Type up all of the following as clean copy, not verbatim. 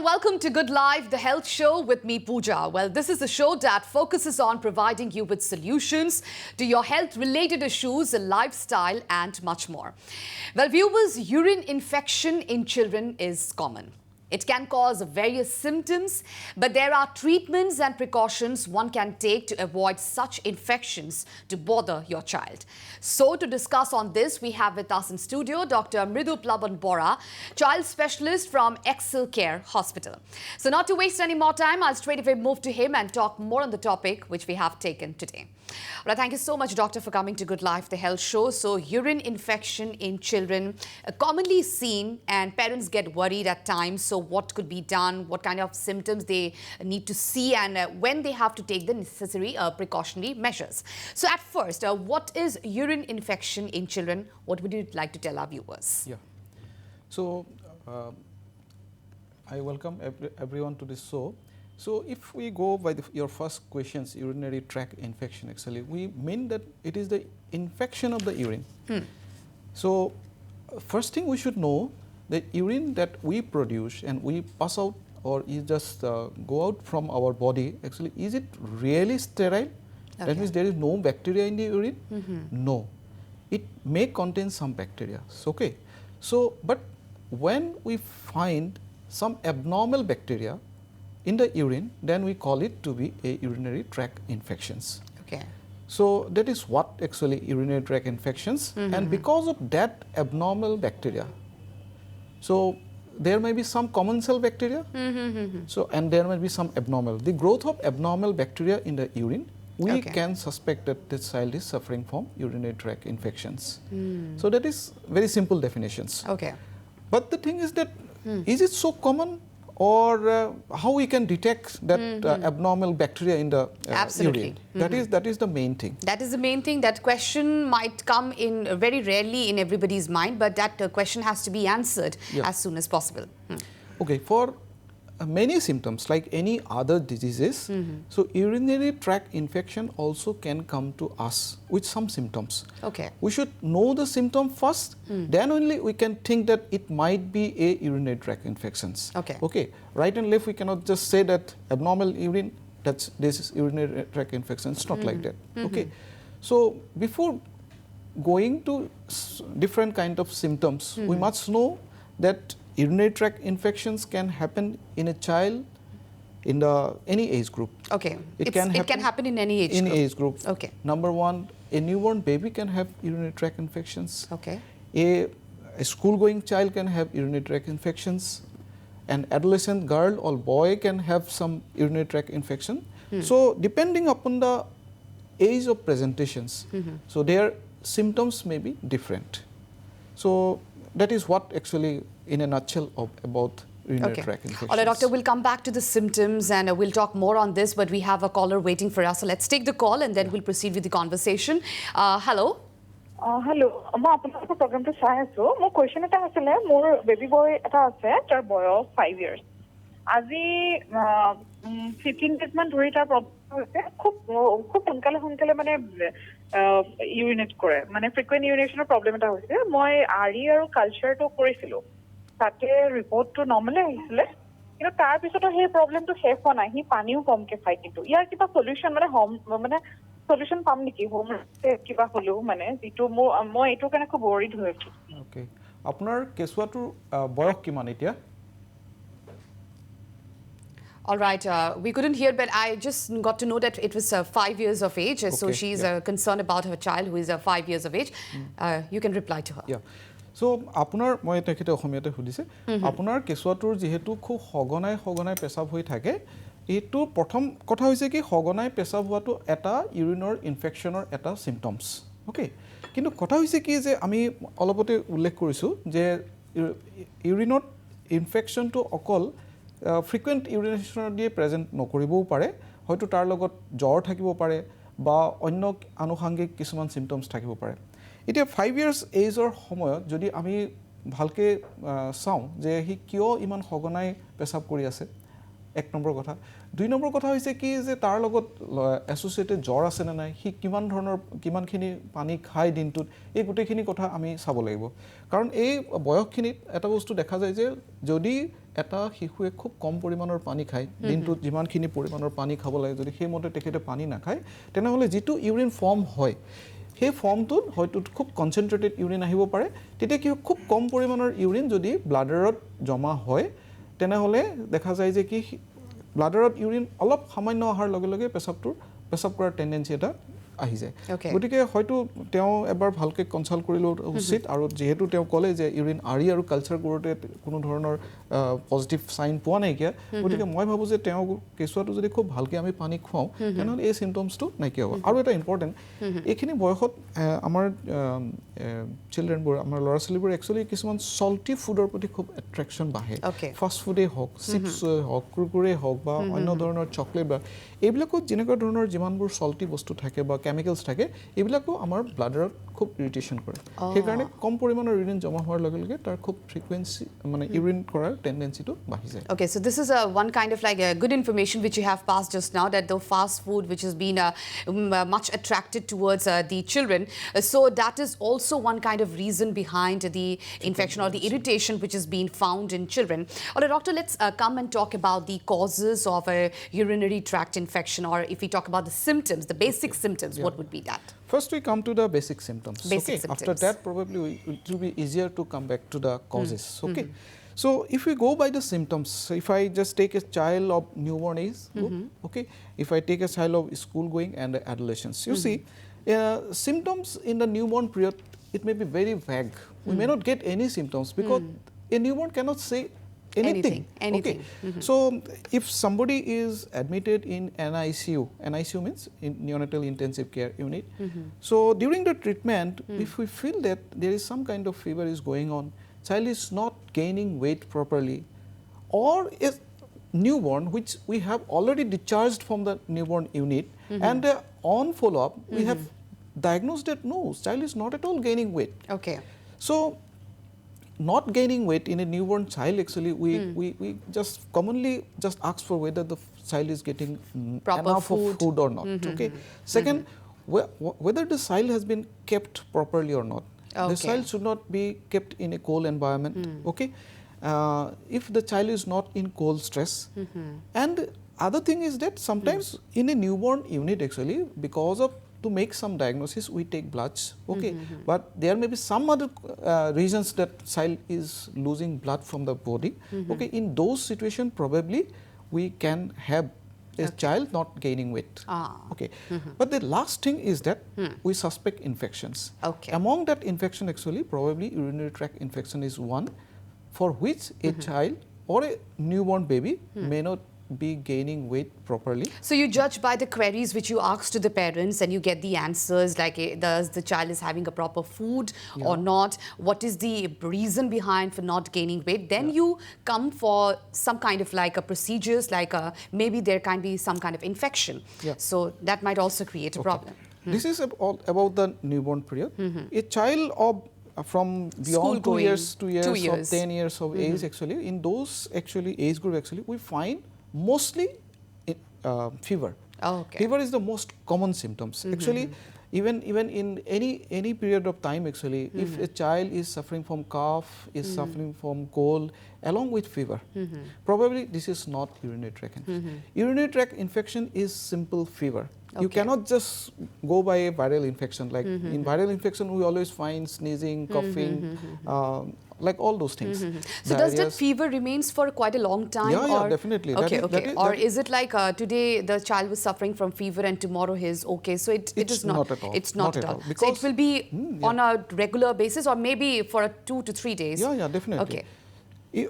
and welcome to Good Life, the health show with me, Puja. Well, this is a show that focuses on providing you with solutions to your health-related issues, lifestyle, and much more. Well, viewers, urine infection in children is common. It can cause various symptoms, but there are treatments and precautions one can take to avoid such infections to bother your child. So to discuss on this, we have with us in studio Dr. Mridul Plaban Borah, child specialist from Excelcare Hospital. So not to waste any more time, I'll straight away move to him and talk more on the topic which we have taken today. Well, thank you so much, Doctor, for coming to Good Life, the health show. So urine infection in children, commonly seen, and parents get worried at times. So what could be done, what kind of symptoms they need to see, and when they have to take the necessary precautionary measures. So at first, what is urine infection in children? What would you like to tell our viewers? Yeah. So I welcome everyone to this show. So if we go by your first questions, urinary tract infection, actually, we mean that it is the infection of the urine. So first thing we should know, the urine that we produce and we pass out or is just go out from our body, actually, is it really sterile? Okay. That means there is no bacteria in the urine? No. It may contain some bacteria. Okay. So, but when we find some abnormal bacteria in the urine, then we call it to be a urinary tract infections. Okay. So that is what actually urinary tract infections, and because of that abnormal bacteria, so there may be some common cell bacteria, so and there may be some abnormal. The growth of abnormal bacteria in the urine, we can suspect that this child is suffering from urinary tract infections. So that is very simple definitions. Okay. But the thing is that is it so common? Or how we can detect that abnormal bacteria in the urine? That is the main thing. That is the main thing. That question might come in very rarely in everybody's mind, but that question has to be answered as soon as possible. Okay, for many symptoms like any other diseases, so urinary tract infection also can come to us with some symptoms. Okay. We should know the symptom first, then only we can think that it might be a urinary tract infections. Okay. Okay. Right and left, we cannot just say that abnormal urine, this is urinary tract infection. It's not like that. Okay. So before going to different kind of symptoms, we must know that urinary tract infections can happen in a child in any age group. Okay. It can happen in any age group. Okay. Number one, a newborn baby can have urinary tract infections. Okay. A school-going child can have urinary tract infections. An adolescent girl or boy can have some urinary tract infection. So depending upon the age of presentations, so their symptoms may be different. So that is what actually in a nutshell about urinary tract infections. All right, doctor, we'll come back to the symptoms and we'll talk more on this, but we have a caller waiting for us. So let's take the call and then we'll proceed with the conversation. Hello. Hello. I have a program to say. My question is, my baby boy is 5 years. As 15 days man dhori tar problem khub sonkale mane urinate kore mane frequent urination problem eta hoise moi RE aru culture to korisilo tate report to normal ahisile kintu tar pisoto he problem to he hona hi paniu komke khai kintu yar kiba solution mane home mane solution pam niki home kiba holo mane jitu moi eto kana khub worried hoye achu. Okay. Apnar kesuatur boyok kiman etia? All right, we couldn't hear, but I just got to know that it was 5 years of age. So she's concerned about her child who is 5 years of age. You can reply to her. Yeah. So, আপোনাৰ মই তেখেতে অসমীয়াতে সুধিছে আপোনাৰ কেঁচুৱাটোৰ যেহেতু খুব সঘনাই পেচাব হৈ থাকে এইটো প্ৰথম কথা হৈছে কি সঘনাই পেচাব হোৱাটো এটা ইউৰিনৰ ইনফেকচনৰ এটা সিম্পটমস ওকে কিন্তু কথা হৈছে কি যে আমি অলপতে উল্লেখ কৰিছো যে ইউৰিনত ইনফেকচনটো অকল frequent urination দিয়ে প্ৰেজেন্ট নকৰিবও পাৰে হয়তো তাৰ লগত জ্বৰ থাকিব পাৰে বা অন্য আনুষাংগিক কিছুমান সিম্পটমস থাকিব পাৰে এতিয়া 5 ইয়াৰ্স এজৰ সময়ত যদি আমি ভালকে চাওঁ যে হি কিয় ইমান সঘনাই পেচাব কৰি আছে এক নম্বৰ কথা দুই নম্বৰ কথা হৈছে কি যে তাৰ লগত এসোসিয়েটেড জ্বৰ আছে না নাই হি কিমানখিনি পানী খাই দিনটোত এই গুটেখিনি কথা আমি চাব লাগিব কাৰণ এই বয়সখিনিত এটা বস্তু দেখা যায় যে যদি এটা শিশুৱে খুব কম পৰিমাণৰ পানী খায় দিনটোত যিমানখিনি পৰিমাণৰ পানী খাব লাগে যদি সেইমতে তেখেতে পানী নাখায় তেনেহ'লে যিটো ইউৰিন ফৰ্ম হয় সেই ফৰ্মটোত হয়তো খুব কনচেনট্ৰেটেড ইউৰিন আহিব পাৰে তেতিয়া কি খুব কম পৰিমাণৰ ইউৰিন যদি ব্লাডাৰত জমা হয় তেনেহ'লে দেখা যায় যে কি ব্লাডাৰত ইউৰিন অলপ সামান্য অহাৰ লগে লগে পেচাব কৰাৰ টেণ্ডেঞ্চি এটা আহি যায় গতিকে হয়তো তেওঁ এবাৰ ভালকৈ কনচাল্ট কৰি লোৱা উচিত আৰু যিহেতু তেওঁ ক'লে যে ইউৰিন আৰি আৰু কালচাৰ কৰোঁতে কোনো ধৰণৰ পজিটিভ চাইন পোৱা নাইকিয়া গতিকে মই ভাবোঁ যে তেওঁ কেঁচুৱাটো যদি খুব ভালকৈ আমি পানী খুৱাওঁ তেনেহ'লে এই চিমটমছটো নাইকিয়া হ'ব আৰু এটা ইম্পৰ্টেণ্ট এইখিনি বয়সত আমাৰ চিলড্ৰেনবোৰ আমাৰ ল'ৰা ছোৱালীবোৰ একচুৱেলি কিছুমান চল্টি ফুডৰ প্ৰতি খুব এট্ৰেকশ্যন বাঢ়ে ফাষ্ট ফুডেই হওক চিপছেই হওক কুৰকুৰে হওক বা অন্য ধৰণৰ চকলেট বা এইবিলাকত যেনেকুৱা ধৰণৰ যিমানবোৰ চল্টি বস্তু থাকে বা কেমিকেলছ থাকে এইবিলাকো আমাৰ ব্লাডাৰত খুব ইৰিটেশ্যন কৰে সেইকাৰণে কম পৰিমাণৰ ইউৰিন জমা হোৱাৰ লগে লগে তাৰ খুব ফ্ৰিকুৱেঞ্চি মানে ইউৰিন কৰাৰ টেণ্ডেঞ্চিটো বাঢ়ি যায় Okay, so this is one kind of like good information which you have passed just now, that the fast food which has been much attracted towards the children, so that is also one kind of reason behind the infection or the irritation which is being found in children. All right, doctor, let's come and talk about the causes of a urinary tract infection, or if we talk about the symptoms, the basic symptoms, what would be that? First, we come to the basic symptoms. Basic symptoms. After that, probably it will be easier to come back to the causes. Okay. So, if we go by the symptoms, so if I just take a child of newborn age, okay, if I take a child of school going and adolescence, you see, symptoms in the newborn period, it may be very vague. We may not get any symptoms because a newborn cannot say anything. Okay. So if somebody is admitted in NICU, NICU means in neonatal intensive care unit. So during the treatment, if we feel that there is some kind of fever is going on, child is not gaining weight properly, or is newborn which we have already discharged from the newborn unit, and on follow-up we have diagnosed that no, child is not at all gaining weight. Okay. So not gaining weight in a newborn child, actually we just commonly just ask for whether the child is getting enough of food or not. Okay. Second, whether the child has been kept properly or not. The child should not be kept in a cold environment. Okay. If the child is not in cold stress, and other thing is that sometimes in a newborn unit, actually because of to make some diagnosis, we take bloods, okay, but there may be some other reasons that child is losing blood from the body, okay. In those situations, probably we can have a child not gaining weight, okay. But the last thing is that we suspect infections. Okay. Among that infection, actually, probably urinary tract infection is one for which a child or a newborn baby may not be gaining weight properly. So you judge by the queries which you ask to the parents, and you get the answers like does the child is having a proper food or not, what is the reason behind for not gaining weight, then you come for some kind of like a procedures, like maybe there can be some kind of infection, so that might also create a problem. This is about the newborn period. A child of from beyond 2 years, 2 years, or 10 years of age, actually in those actually age group, actually we find mostly fever. Okay. Fever is the most common symptoms. Actually, even in any period of time, actually, if a child is suffering from cough, is suffering from cold, along with fever, probably this is not urinary tract infection. Urinary tract infection is simple fever. You cannot just go by a viral infection. Like in viral infection, we always find sneezing, coughing, like all those things. So does that fever remains for quite a long time? Yeah, definitely. Okay, or is it like today the child was suffering from fever and tomorrow he is okay? So it is not at all. It's not at all. Because so it will be on a regular basis, or maybe for 2 to 3 days. Yeah, definitely. Okay.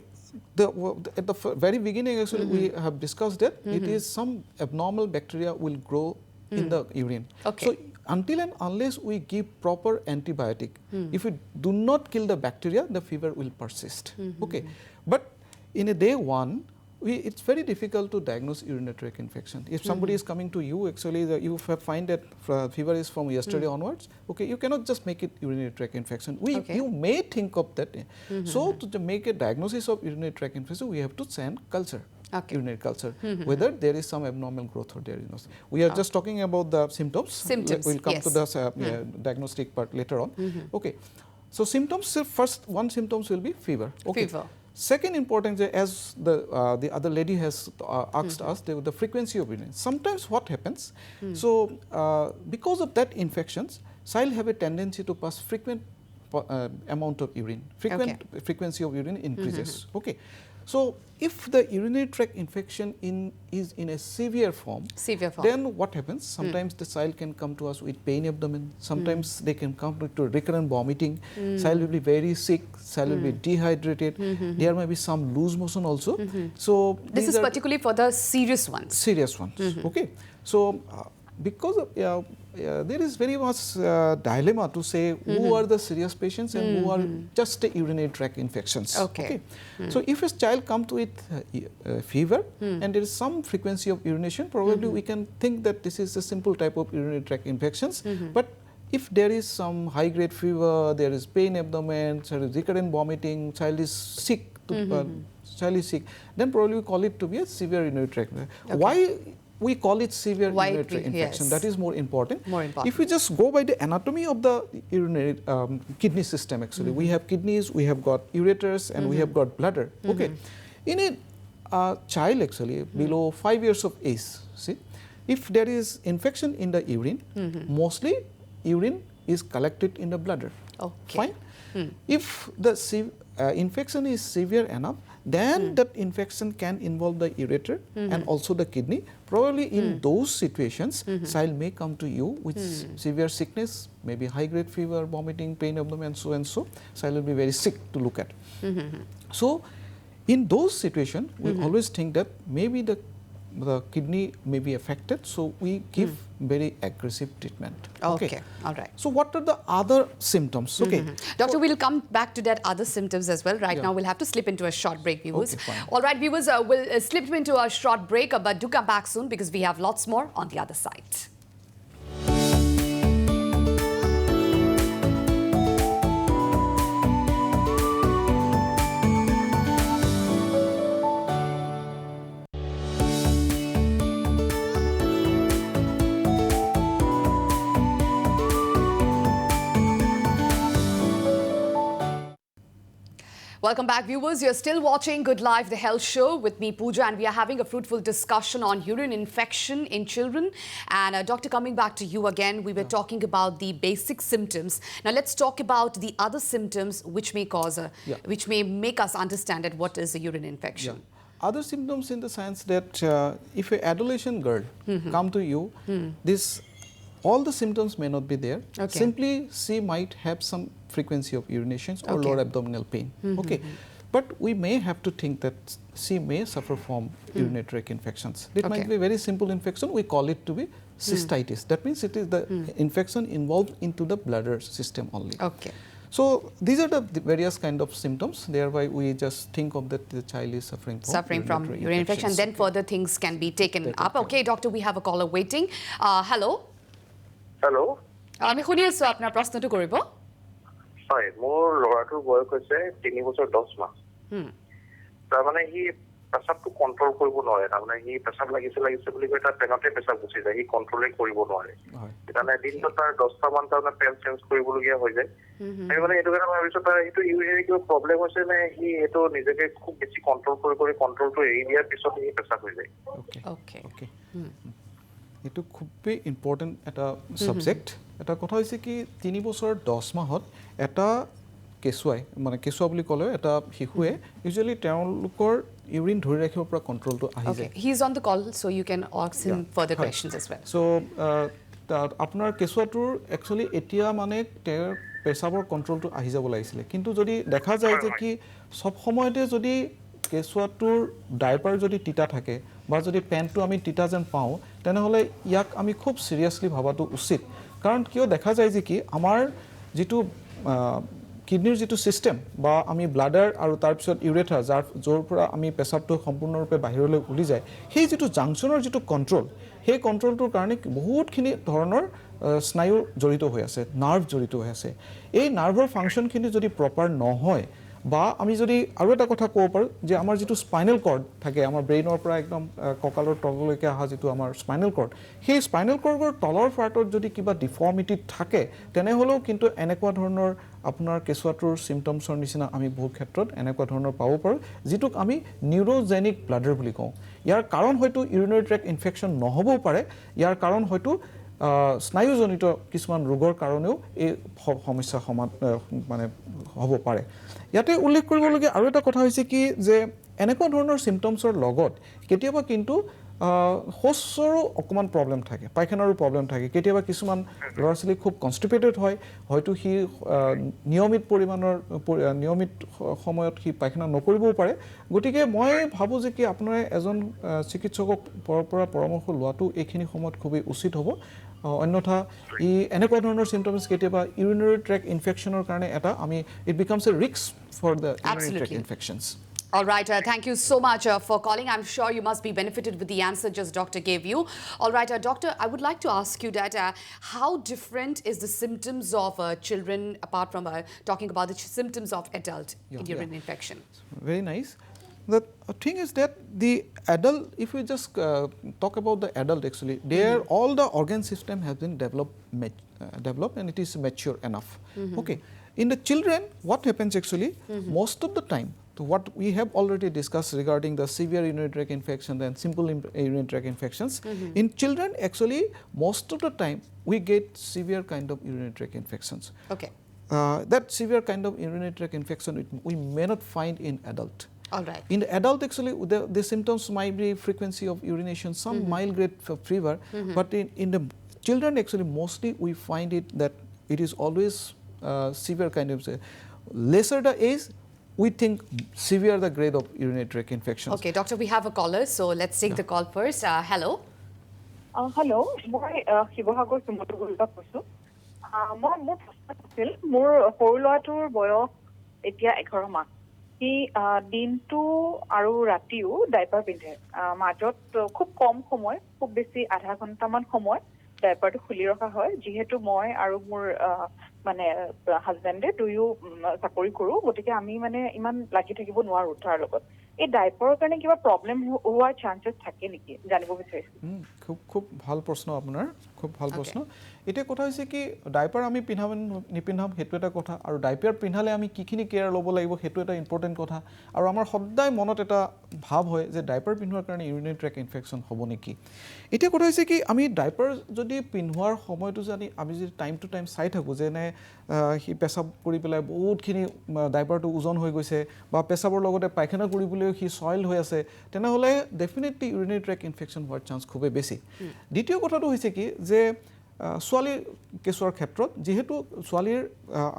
At the very beginning, actually, we have discussed that it is some abnormal bacteria will grow in the urine. Okay. So until and unless we give proper antibiotic, if we do not kill the bacteria, the fever will persist. Okay. But in a day one, it's very difficult to diagnose urinary tract infection. If somebody is coming to you, actually, you find that fever is from yesterday onwards. Okay, you cannot just make it urinary tract infection. You may think of that. So to make a diagnosis of urinary tract infection, we have to send culture. Urinary culture, whether there is some abnormal growth or there is not. We are just talking about the symptoms. We'll come to the diagnostic part later on. Okay. So symptoms, first one symptoms will be fever. Okay. Fever. Second important, as the other lady has asked us, the frequency of urine. Sometimes what happens, so because of that infections, child have a tendency to pass frequent amount of urine, frequency of urine increases. Okay, so if the urinary tract infection is in a severe form, then what happens? Sometimes the child can come to us with pain abdomen. Sometimes they can come to recurrent vomiting. Child will be very sick. Child will be dehydrated. There may be some loose motion also. So this is particularly for the serious ones. Serious ones. Okay. So because of there is very much dilemma to say who are the serious patients and who are just urinary tract infections. Okay. So if a child comes with fever and there is some frequency of urination, probably we can think that this is a simple type of urinary tract infections. But if there is some high-grade fever, there is pain abdomen, there is recurrent vomiting, child is sick, then probably we call it to be a severe urinary tract. Why we call it severe urinary tract infection? That is more important. If we just go by the anatomy of the urinary kidney system, actually, we have kidneys, we have got ureters, and we have got bladder. Okay, in a child actually below 5 years of age, see, if there is infection in the urine, mostly urine is collected in the bladder. Fine. If the infection is severe enough, then that infection can involve the ureter and also the kidney. Probably in those situations, child may come to you with severe sickness, maybe high-grade fever, vomiting, pain abdomen, and so. Child will be very sick to look at. So in those situations, we always think that maybe the kidney may be affected, so we give very aggressive treatment. Okay, all right. So what are the other symptoms? Okay, Doctor, we'll come back to that other symptoms as well. Right now, we'll have to slip into a short break, viewers. All right, viewers, we'll slip into a short break, but do come back soon because we have lots more on the other side. Welcome back, viewers. You're still watching Good Life, the health show with me, Puja, and we are having a fruitful discussion on urine infection in children. And Doctor, coming back to you again, we were talking about the basic symptoms. Now let's talk about the other symptoms which may cause which may make us understand that what is a urine infection. Other symptoms in the sense that if an adolescent girl come to you, all the symptoms may not be there. Simply she might have some frequency of urinations or lower abdominal pain. But we may have to think that she may suffer from urinary tract infections. It might be a very simple infection. We call it to be cystitis. That means it is the infection involved into the bladder system only. So these are the various kind of symptoms. Thereby we just think of that the child is suffering from urine infection. Then further things can be taken up. Okay, doctor, we have a caller waiting. Hello. Hello. আমি শুনি আছো আপোনাৰ প্ৰশ্নটো কৰিব। হয়, মোৰ ল'ৰাটোৰ বয়স হৈছে 3 বছৰ 10 মাহ। তাৰমানে সি পেচাবটো কণ্ট্ৰল কৰিব নোৱাৰে। তাৰমানে সি পেচাব লাগিছে বুলি কৈ তাৰ পেনতে পেচাব গুচি যায়, সি কণ্ট্ৰলে কৰিব নোৱাৰে। সেইকাৰণে দিনটোত তাৰ 10টা মান তাৰমানে পেন চেঞ্জ কৰিবলগীয়া হৈ যায়। আমি মানে এইটো কাৰণে ভাবিছো তাৰ সেইটো ইউৰিনাৰী কিবা প্ৰব্লেম হৈছে নে সি এইটো নিজকে খুব বেছি কণ্ট্ৰল কৰি কণ্ট্ৰলটো এৰি দিয়াৰ পিছত সি পেচাব হৈ যায়। এইটো খুবেই ইম্পৰ্টেণ্ট এটা ছাবজেক্ট। এটা কথা হৈছে কি 3 বছৰ 10 মাহত এটা কেঁচুৱাই মানে কেঁচুৱা বুলি ক'লে এটা শিশুৱে ইউজুৱেলি তেওঁলোকৰ ইউৰিন ধৰি ৰাখিব পৰা কণ্ট্ৰলটো আহি যায়। He is on the call so you can ask him further questions as well. So আপোনাৰ কেঁচুৱাটোৰ একচুৱেলি এতিয়া মানে তেওঁৰ পেচাবৰ কণ্ট্ৰলটো আহি যাব লাগিছিলে, কিন্তু যদি দেখা যায় যে কি সব সময়তে যদি কেঁচুৱাটোৰ ডাইপাৰ যদি তিতা থাকে বা যদি পেণ্টটো আমি তিতা যেন পাওঁ, তেনেহ'লে ইয়াক আমি খুব চিৰিয়াছলি ভাবাটো উচিত। কাৰণ কিয় দেখা যায় যে কি আমাৰ যিটো কিডনিৰ যিটো ছিষ্টেম বা আমি ব্লাডাৰ আৰু তাৰপিছত ইউৰেথাৰ য'ৰ পৰা আমি পেচাবটো সম্পূৰ্ণৰূপে বাহিৰলৈ ওলি যায়, সেই যিটো জাংচনৰ যিটো কণ্ট্ৰল, সেই কণ্ট্ৰলটোৰ কাৰণে বহুতখিনি ধৰণৰ স্নায়ু জড়িত হৈ আছে, নাৰ্ভ জড়িত হৈ আছে। এই নাৰ্ভৰ ফাংচনখিনি যদি প্ৰপাৰ নহয় বা আমি যদি আৰু এটা কথা ক'ব পাৰোঁ যে আমাৰ যিটো স্পাইনেল কৰ্ড থাকে আমাৰ ব্ৰেইনৰ পৰা একদম কঁকালৰ তললৈকে অহা যিটো আমাৰ স্পাইনেল কৰ্ড সেই স্পাইনেল কৰ্ডৰ তলৰ পাৰ্টত যদি কিবা ডিফৰ্মিটি থাকে তেনেহ'লেও কিন্তু এনেকুৱা ধৰণৰ আপোনাৰ কেঁচুৱাটোৰ চিমটমছৰ নিচিনা আমি বহু ক্ষেত্ৰত এনেকুৱা ধৰণৰ পাব পাৰোঁ যিটোক আমি নিউৰোজেনিক ব্লাডাৰ বুলি কওঁ ইয়াৰ কাৰণ হয়তো ইউৰিনাৰী ট্ৰেক্ট ইনফেকশ্যন নহ'বও পাৰে ইয়াৰ কাৰণ হয়তো স্নায়ুজনিত কিছুমান ৰোগৰ কাৰণেও এই সমস্যা মানে হ'ব পাৰে ইয়াতে উল্লেখ কৰিবলগীয়া আৰু এটা কথা হৈছে কি যে এনেকুৱা ধৰণৰ চিমটমছৰ লগত কেতিয়াবা কিন্তু শৌচৰো অকণমান প্ৰব্লেম থাকে পায়খানাৰো প্ৰব্লেম থাকে কেতিয়াবা কিছুমান ল'ৰা ছোৱালী খুব কনষ্টিপেটেড হয় হয়তো সি নিয়মিত পৰিমাণৰ নিয়মিত সময়ত সি পায়খানা নকৰিবও পাৰে গতিকে মই ভাবোঁ যে কি আপোনাৰ এজন চিকিৎসকৰ পৰা পৰামৰ্শ লোৱাটো এইখিনি সময়ত খুবেই উচিত হ'ব অন্যথা ই এনেকুৱা ধৰণৰ চিমটমছ কেতিয়াবা ইউৰিনাৰী ট্ৰেক্ট ইনফেকশ্যনৰ কাৰণে এটা আমি it becomes a risk for the urinary tract infections All right, thank you so much for calling. I'm sure you must be benefited with the answer just doctor gave you. All right, doctor, I would like to ask you that how different is the symptoms of children apart from talking about the symptoms of adult urine infection? Very nice. The thing is that the adult, if we just talk about the adult actually, there all the organ system has been developed and it is mature enough. Okay. In the children, what happens actually, most of the time, so what we have already discussed regarding the severe urinary tract infection and simple urinary tract infections, in children actually most of the time we get severe kind of urinary tract infections. Okay. That severe kind of urinary tract infection we may not find in adult. All right. In the adult actually the symptoms might be frequency of urination, some mild grade fever, but in the children actually mostly we find it that it is always severe kind of lesser the age we think severe the grade of urinary tract infections. Okay, doctor, we have a caller, so let's take the call first. Hello. Hello, মই শিৱসাগৰ সুমতুগুৰিৰ কৈছো মই মোৰ প্ৰশ্ন আছিল মোৰ সৰু ল'ৰাটোৰ বয়স এতিয়া 11 মাহ সি দিনটো আৰু ৰাতিও ডাইপাৰ পিন্ধে মাজত খুব কম সময় খুব বেছি আধা ঘণ্টামান সময় ডাইপাৰটো খুলি ৰখা হয় যিহেতু মই আৰু মোৰ মানে হাজবেণ্ডে দুয়ো চাকৰি কৰোঁ গতিকে আমি মানে ইমান লাগি থাকিব নোৱাৰোঁ তাৰ লগত এই ডাইপাৰৰ কাৰণে কিবা প্ৰব্লেম হোৱাৰ চান্সেছ থাকে নেকি জানিব বিচাৰিছোঁ খুব ভাল প্ৰশ্ন আপোনাৰ খুব ভাল প্ৰশ্ন এতিয়া কথা হৈছে কি ডাইপাৰ আমি পিন্ধাম নিপিন্ধাম সেইটো এটা কথা আৰু ডাইপাৰ পিন্ধালে আমি কিখিনি কেয়াৰ ল'ব লাগিব সেইটো এটা ইম্পৰ্টেণ্ট কথা আৰু আমাৰ সদায় মনত এটা ভাৱ হয় যে ডাইপাৰ পিন্ধোৱাৰ কাৰণে ইউৰিনাৰী ট্ৰেক্ট ইনফেকশ্যন হ'ব নেকি এতিয়া কথা হৈছে কি আমি ডাইপাৰ যদি পিন্ধোৱাৰ সময়টো যদি আমি যদি টাইম টু টাইম চাই থাকোঁ যেনে সি পেচাব কৰি পেলাই বহুতখিনি ডাইপাৰটো ওজন হৈ গৈছে বা পেচাবৰ লগতে পায়খানা কৰিবলৈও সি চইল হৈ আছে তেনেহ'লে ডেফিনেটলি ইউৰিনাৰী ট্ৰেক্ট ইনফেকশ্যন হোৱাৰ চান্স খুবেই বেছি দ্বিতীয় কথাটো হৈছে কি যে ছোৱালীৰ কেঁচুৱাৰ ক্ষেত্ৰত যিহেতু ছোৱালীৰ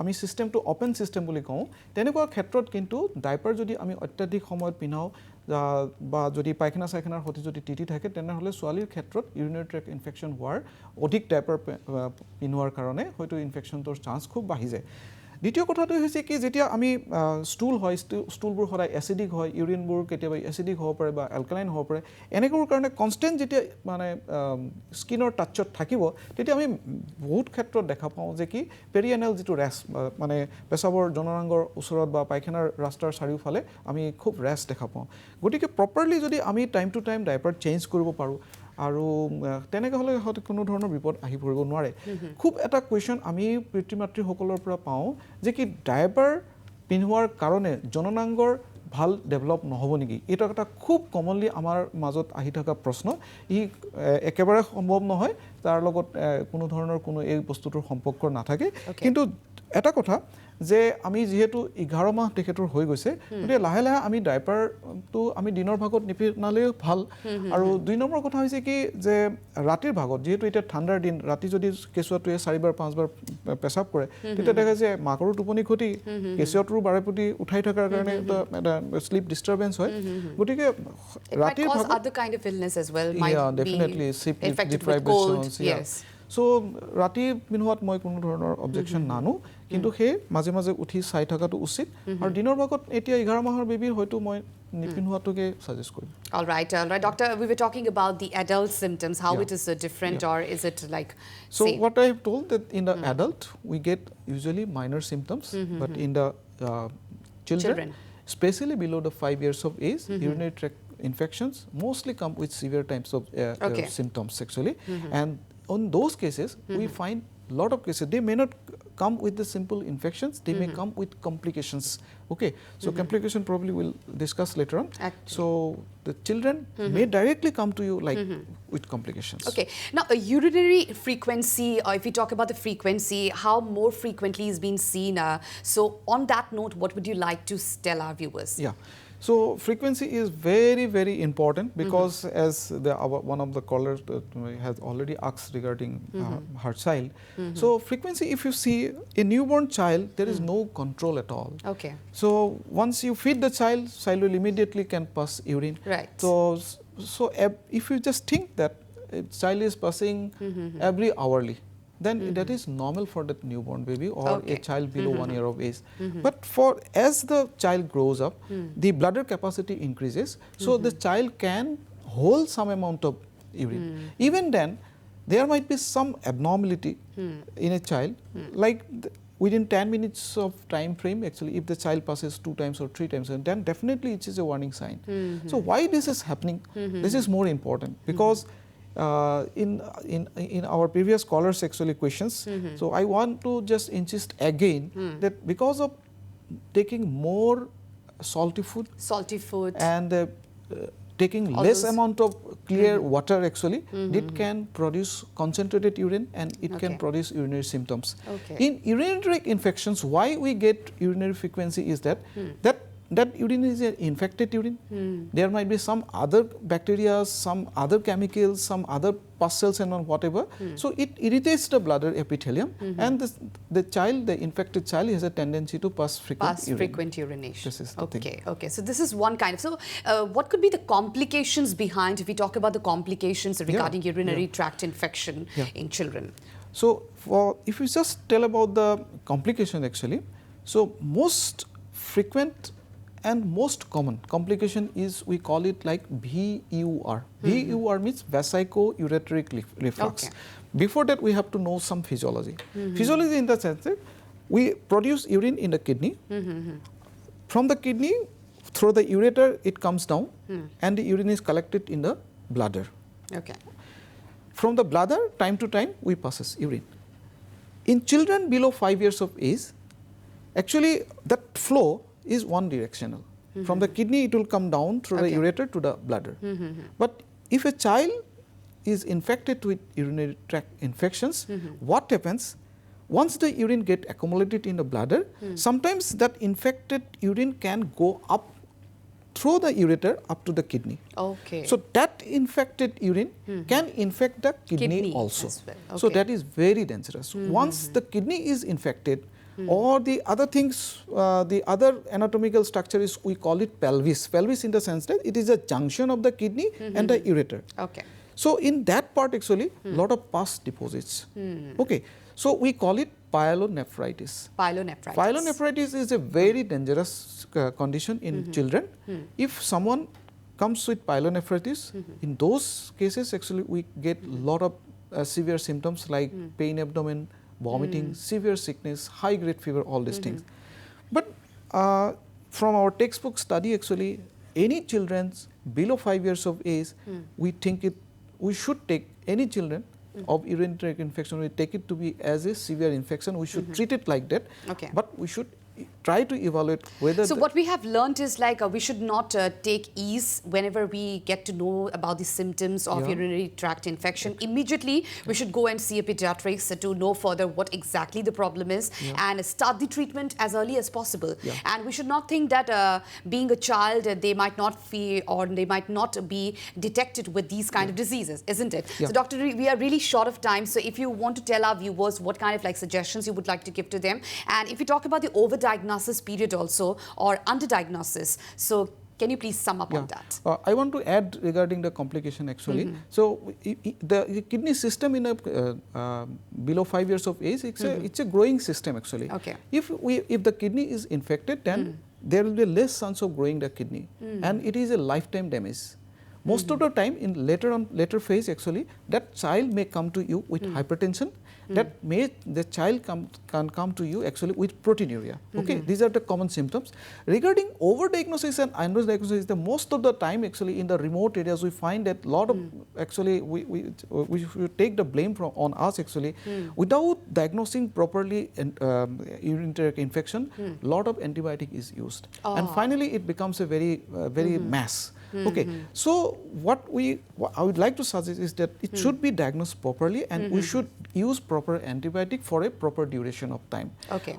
আমি ছিষ্টেমটো অপেন ছিষ্টেম বুলি কওঁ তেনেকুৱা ক্ষেত্ৰত কিন্তু ডাইপাৰ যদি আমি অত্যাধিক সময়ত পিন্ধাওঁ বা যদি পায়খানা চাইখানাৰ সৈতে যদি তিতি থাকে তেনেহ'লে ছোৱালীৰ ক্ষেত্ৰত ইউৰিনাৰী ট্ৰেক্ট ইনফেকশ্যন হোৱাৰ অধিক ডাইপাৰ পিন্ধোৱাৰ কাৰণে হয়তো ইনফেকশ্যনটোৰ চান্স খুব বাঢ়ি যায় দ্বিতীয় কথাটো হৈছে কি যেতিয়া আমি ষ্টুল হয় ষ্টুলবোৰ সদায় এচিডিক হয় ইউৰিনবোৰ কেতিয়াবা এচিডিক হ'ব পাৰে বা এলকালাইন হ'ব পাৰে এনেকুৱাৰ কাৰণে কনষ্টেণ্ট যেতিয়া মানে স্কিনৰ টাচত থাকিব তেতিয়া আমি বহুত ক্ষেত্ৰত দেখা পাওঁ যে কি পেৰিয়ানেল যিটো ৰেছ মানে পেচাবৰ জননাংগৰ ওচৰত বা পায়খানাৰ ৰাস্তাৰ চাৰিওফালে আমি খুব ৰেছ দেখা পাওঁ গতিকে প্ৰপাৰলি যদি আমি time to time diaper change কৰিব পাৰোঁ আৰু তেনেকৈ হ'লে হয়তো কোনো ধৰণৰ বিপদ আহি পৰিব নোৱাৰে খুব এটা কুৱেশ্যন আমি পিতৃ মাতৃসকলৰ পৰা পাওঁ যে কি ডাইপাৰ পিন্ধোৱাৰ কাৰণে জননাংগৰ ভাল ডেভেলপ নহ'ব নেকি এইটো এটা খুব কমনলি আমাৰ মাজত আহি থকা প্ৰশ্ন ই একেবাৰে সম্ভৱ নহয় তাৰ লগত কোনো ধৰণৰ কোনো এই বস্তুটোৰ সম্পৰ্ক নাথাকে কিন্তু এটা কথা যে আমি যেহেতু 11 মাহ তেখেতৰ হৈ গৈছে গতিকে লাহে লাহে আমি ডাইপাৰটো আমি দিনৰ ভাগত নিপিন্ধালেও ভাল আৰু 2 নম্বৰ কথা হৈছে কি যে ৰাতিৰ ভাগত যেহেতু এতিয়া ঠাণ্ডাৰ দিন ৰাতি যদি কেঁচুৱাটোৱে 4 5 বাৰ পেচাব কৰে তেতিয়া দেখা যায় মাকৰো টোপনি ক্ষতি কেঁচুৱাটোৰো বাৰেপতি উঠাই থকাৰ কাৰণে এটা স্লিপ ডিষ্টাৰবেন্স হয় গতিকে ৰাতিৰ ভাগত other kind of illness as well might definitely sleep deprivation So ৰাতি পিন্ধোৱাত মই কোনো ধৰণৰ অবজেকশন নানো কিন্তু হে মাজে মাজে উঠি চাই থাকাটো উচিত আৰু দিনৰ ভাগত এতিয়া 11 মাহৰ বেবীৰ হয়তো মই নিপিন্ধোৱাটোকে suggest Karim all right doctor we were talking about the adult symptoms how it is different or is it like so what I have told that in the adult we get usually minor symptoms but in the Children. Especially below the 5 years of age, urinary tract infections mostly come with severe types of symptoms actually. And on those cases, we find a lot of cases, they may not come with the simple infections, they may come with complications. Okay, so complication probably we'll discuss later on. So the children may directly come to you like with complications. Okay, now a urinary frequency, or if we talk about the frequency, how more frequently is being seen? So on that note, what would you like to tell our viewers? Yeah. So frequency is very, very important because as one of the callers has already asked regarding her child. So frequency, if you see a newborn child, there is no control at all. Okay. So once you feed the child will immediately can pass urine. Right. So if you just think that a child is passing every hourly, then that is normal for that newborn baby or a child below 1 year of age. But as the child grows up, the bladder capacity increases, so the child can hold some amount of urine. Even then, there might be some abnormality in a child, like within 10 minutes of time frame, actually, if the child passes 2 times or 3 times, then definitely it is a warning sign. So why this is happening? This is more important because in our previous callers actually questions, so I want to just insist again that because of taking more salty food and taking less amount of clear water actually, it can produce concentrated urine and it can produce urinary symptoms. In urinary tract infections, why we get urinary frequency is that that urine is an infected urine. There might be some other bacteria, some other chemicals, some other pus cells and whatever. So it irritates the bladder epithelium and the infected child has a tendency to pass frequent urination. This is the thing. Okay. So this is one kind of, so what could be the complications behind, if we talk about the complications regarding urinary tract infection in children? So if you just tell about the complication actually, so most frequent and most common complication is, we call it like VUR. VUR means vesico-ureteric reflux. Before that, we have to know some physiology. Physiology in the sense that we produce urine in the kidney. From the kidney, through the ureter, it comes down and the urine is collected in the bladder. From the bladder, time to time, we passes urine. In children below 5 years of age, actually that flow is one directional. From the kidney, it will come down through the ureter to the bladder. But if a child is infected with urinary tract infections, what happens? Once the urine get accumulated in the bladder, sometimes that infected urine can go up through the ureter up to the kidney. So that infected urine can infect the kidney also. So that is very dangerous. Once the kidney is infected, or the other things, the other anatomical structure is, we call it pelvis. Pelvis in the sense that it is a junction of the kidney and the ureter. So in that part actually, lot of pus deposits. So we call it pyelonephritis. Pyelonephritis is a very dangerous condition in children. If someone comes with pyelonephritis, in those cases actually we get lot of severe symptoms like pain abdomen, vomiting, severe sickness, high-grade fever, all these things. But from our textbook study actually, any children below 5 years of age, we think we should take any children of urinary tract infection, we take it to be as a severe infection, we should treat it like that, but we should try to evaluate whether... So what we have learned is like we should not take ease whenever we get to know about the symptoms of urinary tract infection. Immediately we should go and see a pediatrician to know further what exactly the problem is and start the treatment as early as possible. And we should not think that being a child they might not feel or they might not be detected with these kind of diseases, isn't it? So Dr. we are really short of time, so if you want to tell our viewers what kind of like suggestions you would like to give to them, and if you talk about the overdiagnosis period also or underdiagnosis, so can you please sum up on that? I want to add regarding the complication actually. So the kidney system in a below 5 years of age, it's a growing system actually. If the kidney is infected, then there will be less chance of growing the kidney, and it is a lifetime damage. Most of the time, in later phase, actually, that child may come to you with hypertension. The child can come to you actually with proteinuria. Okay, these are the common symptoms. Regarding overdiagnosis and underdiagnosis, the most of the time actually in the remote areas we find that lot of actually we should take the blame on us actually without diagnosing properly urinary tract infection. Lot of antibiotic is used, and finally it becomes a very mess. Okay, so what I would like to suggest is that it should be diagnosed properly, and we should use proper antibiotic for a proper duration of time. Okay.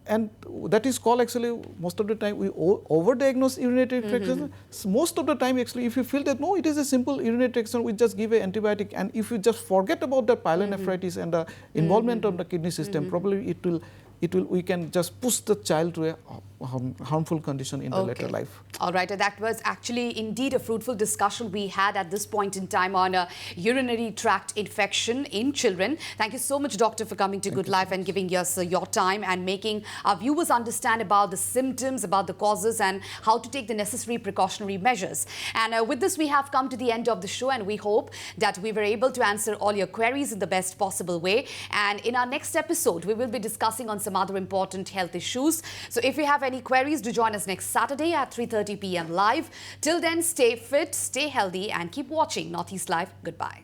And that is called actually most of the time we overdiagnose urinary tract infection. Most of the time actually if you feel that no, it is a simple urinary tract infection, we just give an antibiotic, and if you just forget about the pyelonephritis and the involvement of the kidney system, probably we can just push the child to a harmful condition in the later life. All right, that was actually indeed a fruitful discussion we had at this point in time on urinary tract infection in children. Thank you so much, Doctor, for coming to Good Life and giving us your time and making our viewers understand about the symptoms, about the causes, and how to take the necessary precautionary measures. And with this, we have come to the end of the show, and we hope that we were able to answer all your queries in the best possible way. And in our next episode, we will be discussing on some other important health issues. So if you have any queries, do join us next Saturday at 3:30 p.m. live. Till then, stay fit, stay healthy, and keep watching Northeast Live. Goodbye.